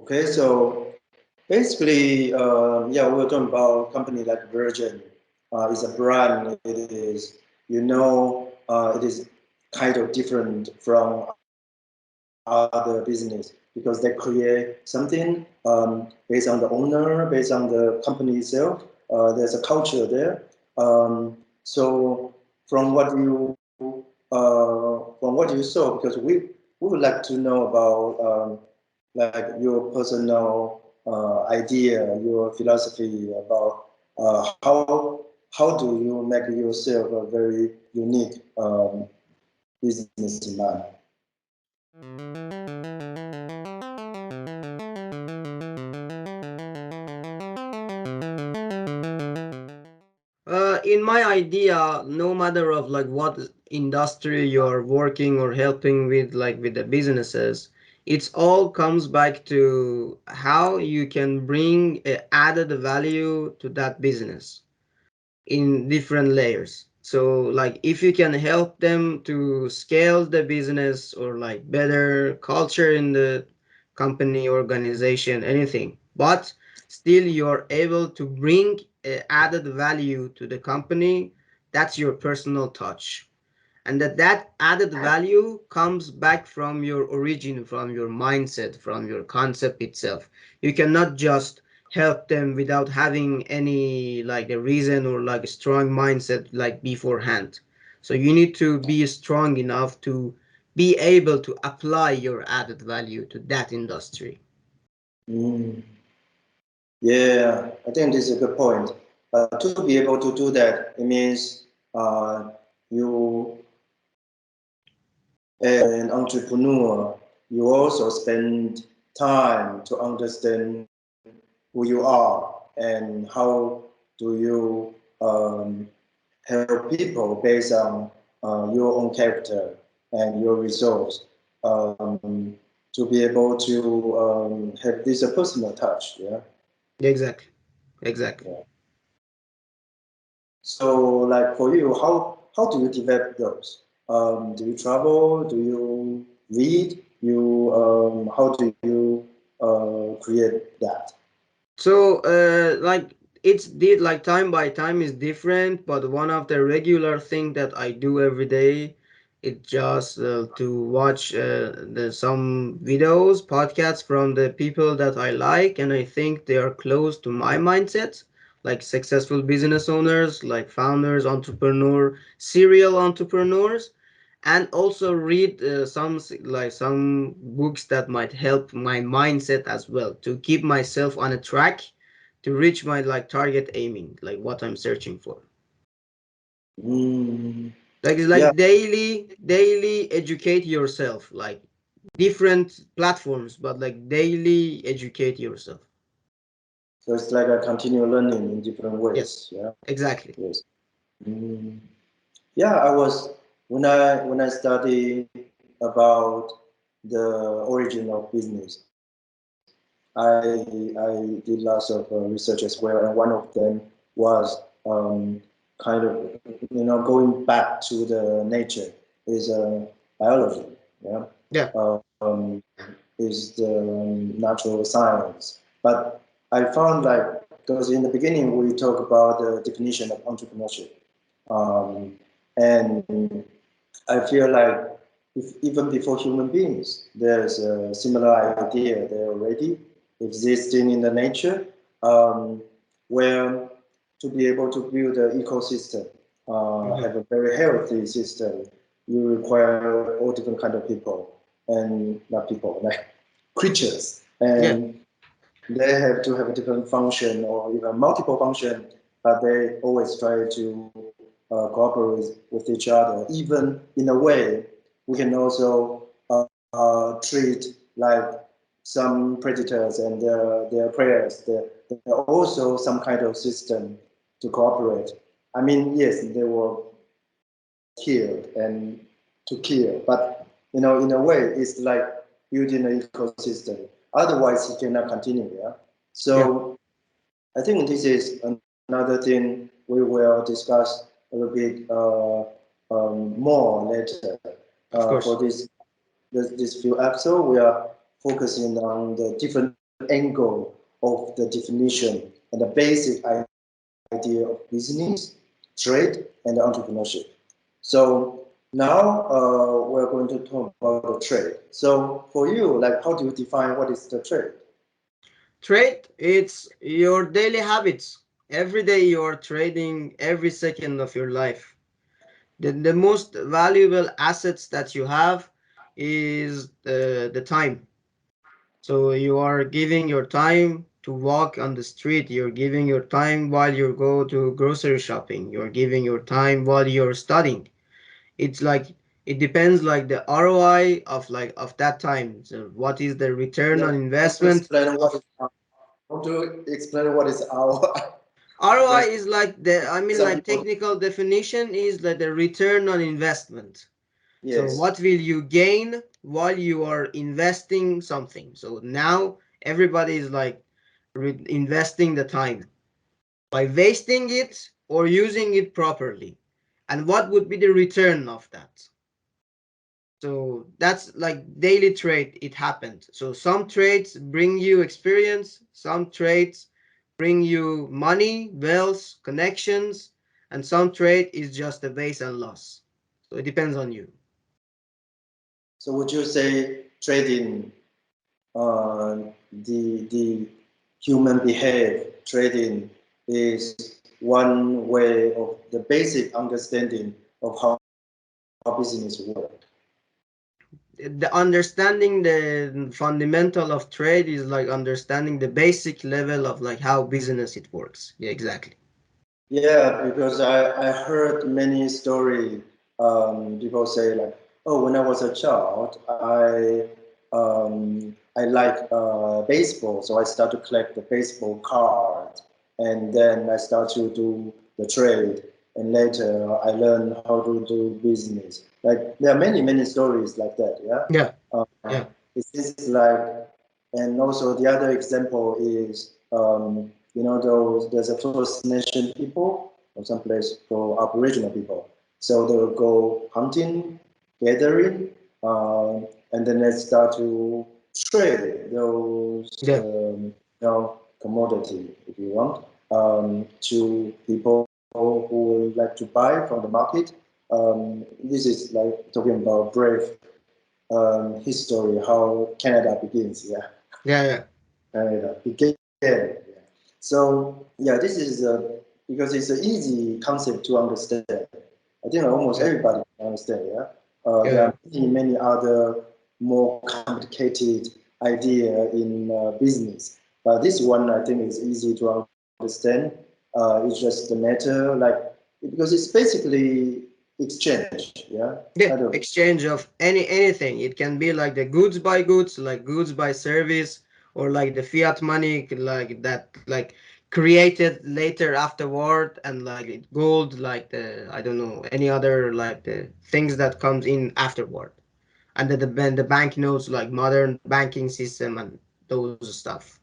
Okay, so basically, yeah, we're talking about a company like Virgin. It's a brand. It is, it is kind of different from other business because they create something based on the owner, based on the company itself. There's a culture there. So from what you saw, because we would like to know about like your personal idea, your philosophy about how do you make yourself a very unique businessman. In my idea, no matter of like what industry you're working or helping with, like with the businesses, it's all comes back to how you can bring a added value to that business in different layers. So like if you can help them to scale the business or like better culture in the company, organization, anything, but still you're able to bring added value to the company, that's your personal touch. And that added value comes back from your origin, from your mindset, from your concept itself. You cannot just help them without having any like a reason or like a strong mindset like beforehand. So you need to be strong enough to be able to apply your added value to that industry. Mm. Yeah, I think this is a good point. To be able to do that, it means you, as an entrepreneur, you also spend time to understand who you are and how do you help people based on your own character and your results to be able to have this personal touch. Yeah. Exactly. Exactly. Yeah. So, like for you, how do you develop those? Do you travel? Do you read? You how do you create that? So, like it's did like time by time is different, but one of the regular thing that I do every day, it just to watch the some videos, podcasts from the people that I like, and I think they are close to my mindset, like successful business owners, like founders, entrepreneur, serial entrepreneurs, and also read like some books that might help my mindset as well to keep myself on a track to reach my like target aiming, like what I'm searching for. Mm, Like it's yeah, like daily educate yourself, like different platforms, but like daily educate yourself. so it's like a continual learning in different Yes, ways. Yeah, exactly. yes. Mm, yeah, I was when I study about the origin of business. I did lots of research as well, and one of them was kind of going back to the nature is biology. Yeah, Yeah, is the natural science. But I found like because in the beginning we talk about the definition of entrepreneurship, and I feel like even before human beings, there's a similar idea there already existing in the nature, um, where to be able to build an ecosystem, hmm have a very healthy system, you require all different kind of people and not people, like creatures, yeah, and they have to have a different function or even multiple function, but they always try to cooperate with each other. Even in a way, we can also treat like some predators and their preyers. There are also some kind of system to cooperate. I mean, yes, they were killed and to kill, but in a way, it's like building an ecosystem. Otherwise, it cannot continue. Yeah. yeah, So I think this is another thing we will discuss a little bit more later. of For course. this few episodes, we are focusing on the different angle of the definition and the basic idea of business, trade, and entrepreneurship. So now we're going to talk about the trade. So for you, like, how do you define what is the trade? Trade, it's your daily habits. Every day you are trading every second of your life. The most valuable assets that you have is the time. So you are giving your time to walk on the street. You're giving your time while you go to grocery shopping. You're giving your time while you're studying. It's like it depends like the ROI of like of that time. So what is the return Yeah, on want to investment explain what of is want to explain what is our ROI because is like the I mean some like people technical definition is like the return on investment. So yes. what will you gain while you are investing something? So now everybody is like investing the time by wasting it or using it properly. And what would be the return of that? So that's like daily trade. It happened. So some trades bring you experience, some trades bring you money, wealth, connections, and some trade is just a base and loss. So it depends on you. So would you say trading the human behave trading is one way of the basic understanding of how business work. The understanding the fundamental of trade is like understanding the basic level of like how business it works. Yeah, exactly. Yeah, because I heard many stories. People say like, oh, when I was a child, I like baseball, so I start to collect the baseball cards, and then I start to do the trade, and later I learn how to do business. Like there are many stories like that. Yeah, Yeah, uh, yeah, it seems like, and also the other example is those there's a First Nation people or some place for Aboriginal people. So they'll go hunting, gathering, and then they start to trade those yeah, commodity, if you want, to people who would like to buy from the market. This is like talking about brave history, how Canada begins. Yeah, yeah, yeah, Canada began. Yeah. So yeah, this is because it's an easy concept to understand. I think almost yeah, everybody can understand. Yeah, there yeah. are many other more complicated idea in business, but this one I think is easy to understand. It's just the matter like because it's basically exchange. Yeah, Yeah, I don't. exchange of anything. It can be like the goods by goods, like goods by service, or like the fiat money, like that, like created later afterward, and like it gold, like the I don't know any other like the things that comes in afterward, and the bank notes like modern banking system and those stuff.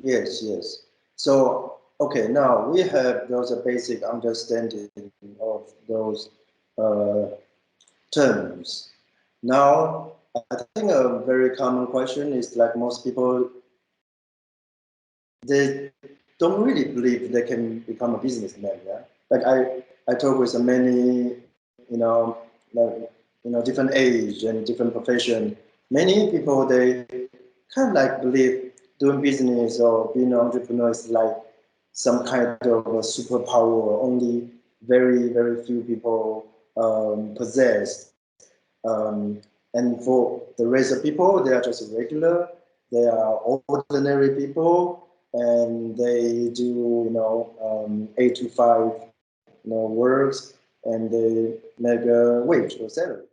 Yes, yes. So, okay, now we have those basic understanding of those uh, terms. Now, I think a very common question is like most people, they don't really believe they can become a businessman. Yeah, like I talk with many, like different age and different profession. Many people they kind of like believe doing business or being an entrepreneur is like some kind of a superpower only very few people possess. And for the rest of people, they are just regular. They are ordinary people, and they do 8 to 5 works, and they make a wage or salary.